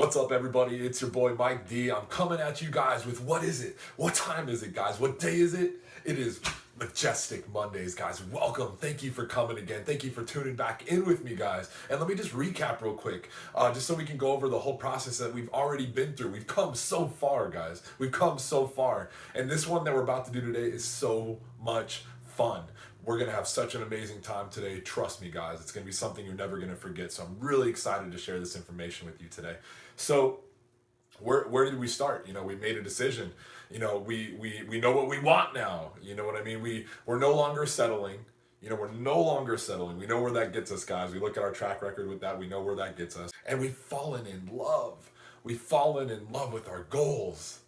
What's up, everybody? It's your boy Mike D. I'm coming at you guys with what is it? What time is it, guys? What day is it? It is Majestic Mondays, guys. Welcome. Thank you for coming again. Thank you for tuning back in with me, guys. And let me just recap real quick, just so we can go over the whole process that we've already been through. We've come so far, guys. We've come so far. And this one that we're about to do today is so much fun. We're going to have such an amazing time today. Trust me, guys. It's going to be something you're never going to forget. So I'm really excited to share this information with you today. So where did we start? We made a decision. We know what we want now. You know what I mean? We're no longer settling. We're no longer settling. We know where that gets us, guys. We look at our track record with that. We know where that gets us. And we've fallen in love. We've fallen in love with our goals.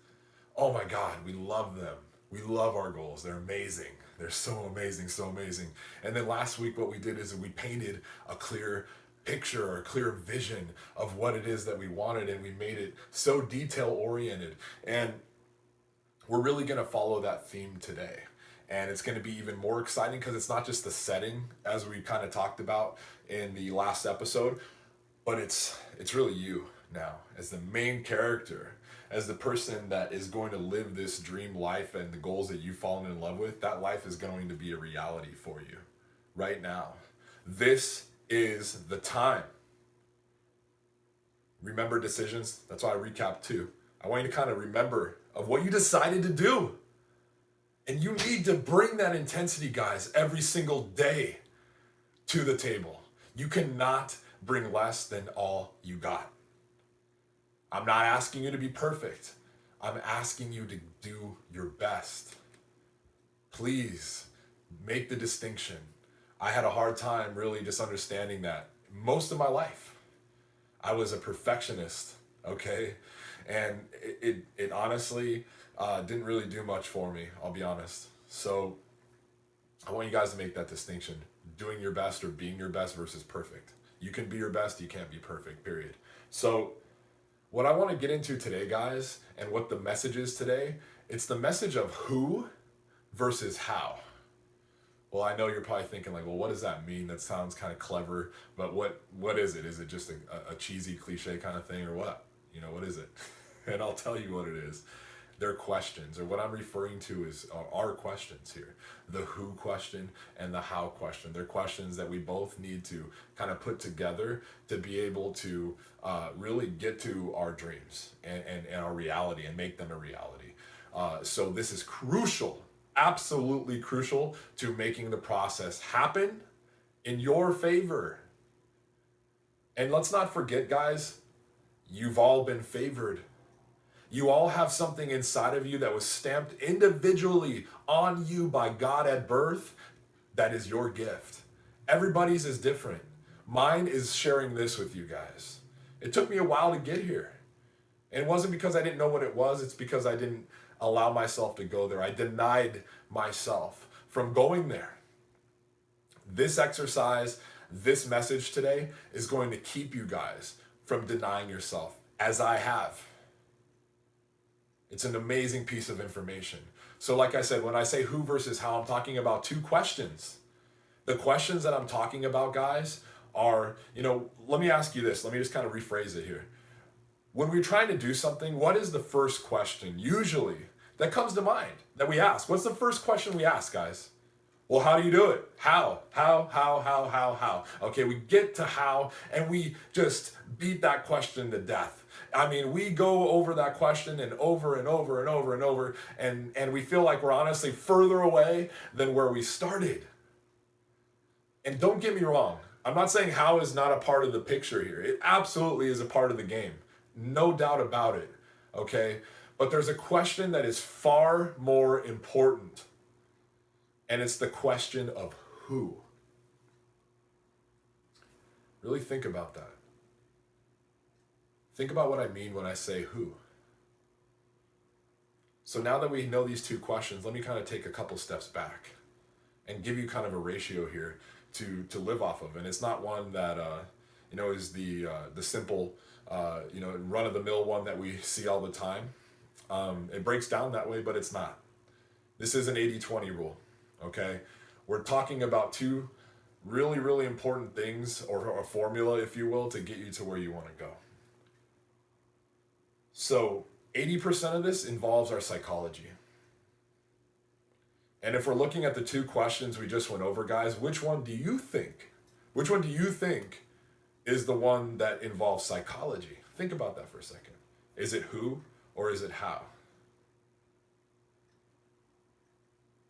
Oh my God, we love them. We love our goals. They're amazing. They're so amazing, so amazing. And then last week, what we did is we painted a clear picture or a clear vision of what it is that we wanted, and we made it so detail oriented. And we're really going to follow that theme today. And it's going to be even more exciting because it's not just the setting, as we kind of talked about in the last episode, but it's really you now as the main character, as the person that is going to live this dream life and the goals that you've fallen in love with. That life is going to be a reality for you right now. This is the time. Remember decisions. That's why I recap too. I want you to kind of remember of what you decided to do. And you need to bring that intensity, guys, every single day to the table. You cannot bring less than all you got. I'm not asking you to be perfect. I'm asking you to do your best. Please make the distinction. I had a hard time really just understanding that. Most of my life, I was a perfectionist, okay? And it honestly didn't really do much for me, I'll be honest. So I want you guys to make that distinction. Doing your best or being your best versus perfect. You can be your best, you can't be perfect, period. So what I want to get into today, guys, and what the message is today, it's the message of who versus how. Well, I know you're probably thinking like, well, what does that mean? That sounds kind of clever, but what is it? Is it just a cheesy cliche kind of thing or what? What is it? And I'll tell you what it is. They're questions, or what I'm referring to is our questions here. The who question and the how question. They're questions that we both need to kind of put together to be able to really get to our dreams and our reality and make them a reality. So this is crucial, absolutely crucial to making the process happen in your favor. And let's not forget, guys, you've all been favored. You all have something inside of you that was stamped individually on you by God at birth. That is your gift. Everybody's is different. Mine is sharing this with you guys. It took me a while to get here. And it wasn't because I didn't know what it was. It's because I didn't allow myself to go there. I denied myself from going there. This exercise, this message today is going to keep you guys from denying yourself, as I have. It's an amazing piece of information. So like I said, when I say who versus how, I'm talking about two questions. The questions that I'm talking about, guys, are, let me ask you this. Let me just kind of rephrase it here. When we're trying to do something, what is the first question usually that comes to mind that we ask? What's the first question we ask, guys? Well, how do you do it? How? Okay, we get to how, and we just beat that question to death. I mean, we go over that question and over and over and over and over, and we feel like we're honestly further away than where we started. And don't get me wrong, I'm not saying how is not a part of the picture here. It absolutely is a part of the game. No doubt about it, okay? But there's a question that is far more important, and it's the question of who. Really think about that. Think about what I mean when I say who. So now that we know these two questions, let me kind of take a couple steps back and give you kind of a ratio here to live off of. And it's not one that is the simple run-of-the-mill one that we see all the time. It breaks down that way, but it's not. This is an 80-20 rule, okay? We're talking about two really, really important things, or a formula, if you will, to get you to where you want to go. So 80% of this involves our psychology. And if we're looking at the two questions we just went over, guys, which one do you think is the one that involves psychology? Think about that for a second. Is it who or is it how?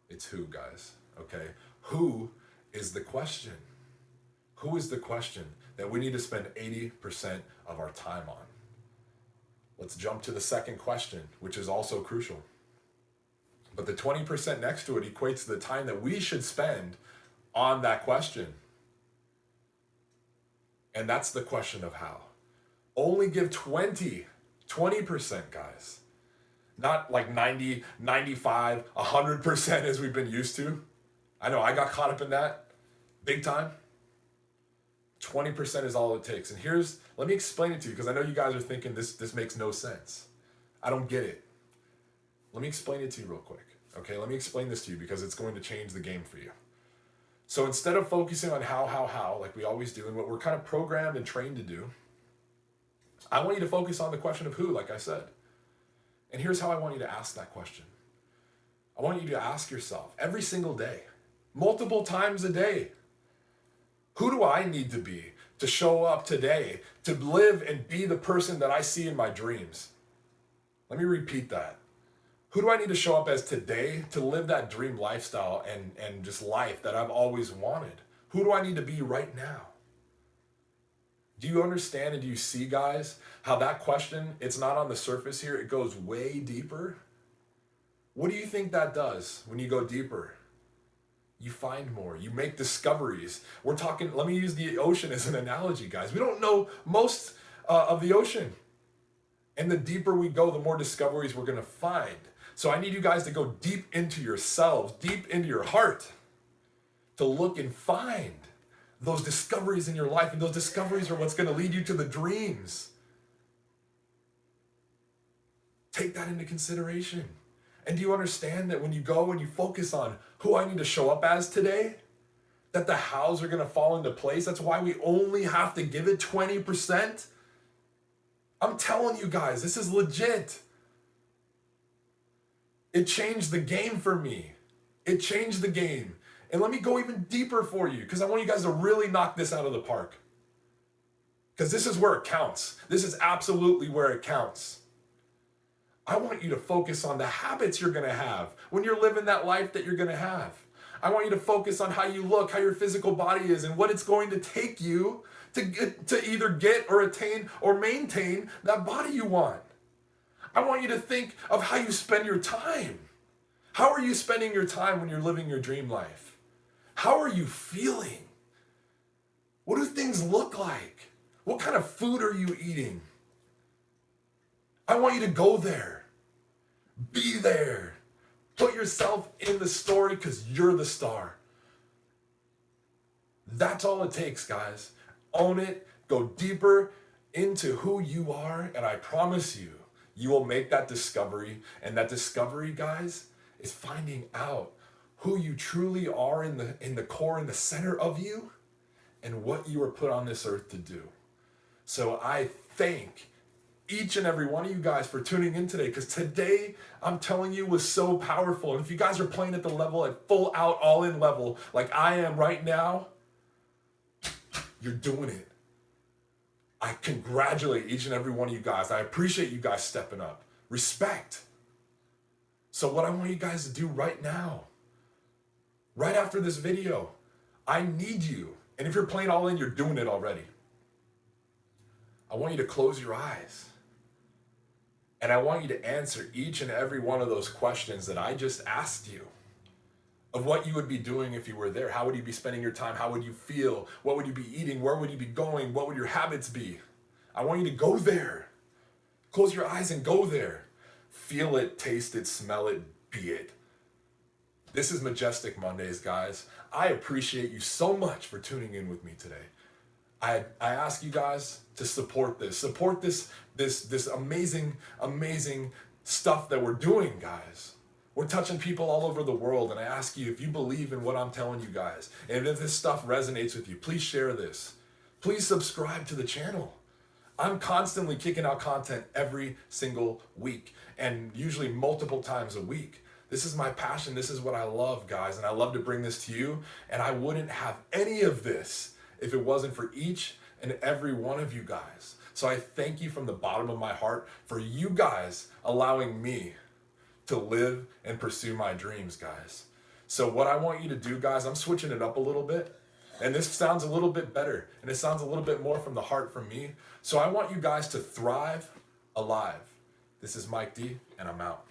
It's who, guys, okay? Who is the question? Who is the question that we need to spend 80% of our time on? Let's jump to the second question, which is also crucial. But the 20% next to it equates to the time that we should spend on that question. And that's the question of how. Only give 20%, guys. Not like 90, 95, 100% as we've been used to. I know I got caught up in that big time. 20% is all it takes. And let me explain it to you, because I know you guys are thinking this makes no sense. I don't get it. Let me explain it to you real quick. Okay, let me explain this to you because it's going to change the game for you. So instead of focusing on how, like we always do, and what we're kind of programmed and trained to do, I want you to focus on the question of who, like I said. And here's how I want you to ask that question. I want you to ask yourself every single day, multiple times a day, who do I need to be to show up today, to live and be the person that I see in my dreams? Let me repeat that. Who do I need to show up as today to live that dream lifestyle and just life that I've always wanted? Who do I need to be right now? Do you understand and do you see, guys, how that question, it's not on the surface here, it goes way deeper? What do you think that does when you go deeper? You find more, you make discoveries. We're talking, let me use the ocean as an analogy, guys. We don't know most of the ocean. And the deeper we go, the more discoveries we're gonna find. So I need you guys to go deep into yourselves, deep into your heart, to look and find those discoveries in your life. And those discoveries are what's gonna lead you to the dreams. Take that into consideration. And do you understand that when you go and you focus on who I need to show up as today, that the hows are gonna fall into place? That's why we only have to give it 20%. I'm telling you guys, this is legit. It changed the game for me. It changed the game. And let me go even deeper for you, because I want you guys to really knock this out of the park. Because this is where it counts. This is absolutely where it counts. I want you to focus on the habits you're gonna have when you're living that life that you're gonna have. I want you to focus on how you look, how your physical body is, and what it's going to take you to either get or attain or maintain that body you want. I want you to think of how you spend your time. How are you spending your time when you're living your dream life? How are you feeling? What do things look like? What kind of food are you eating? I want you to go there. Be there. Put yourself in the story because you're the star. That's all it takes, guys. Own it. Go deeper into who you are, and I promise you, you will make that discovery. And that discovery, guys, is finding out who you truly are in the core, in the center of you, and what you were put on this earth to do. So I thank each and every one of you guys for tuning in today, because today, I'm telling you, was so powerful. And if you guys are playing at the level, at full out, all in level, like I am right now, you're doing it. I congratulate each and every one of you guys. I appreciate you guys stepping up. Respect. So what I want you guys to do right now, right after this video, I need you. And if you're playing all in, you're doing it already. I want you to close your eyes. And I want you to answer each and every one of those questions that I just asked you. Of what you would be doing if you were there. How would you be spending your time? How would you feel? What would you be eating? Where would you be going? What would your habits be? I want you to go there. Close your eyes and go there. Feel it, taste it, smell it, be it. This is Majestic Mondays, guys. I appreciate you so much for tuning in with me today. I ask you guys to support this. Support this amazing, amazing stuff that we're doing, guys. We're touching people all over the world, and I ask you if you believe in what I'm telling you guys, and if this stuff resonates with you, please share this. Please subscribe to the channel. I'm constantly kicking out content every single week, and usually multiple times a week. This is my passion. This is what I love, guys. And I love to bring this to you. And I wouldn't have any of this if it wasn't for each and every one of you guys. So I thank you from the bottom of my heart for you guys allowing me to live and pursue my dreams, guys. So what I want you to do, guys, I'm switching it up a little bit. And this sounds a little bit better. And it sounds a little bit more from the heart from me. So I want you guys to thrive alive. This is Mike D, and I'm out.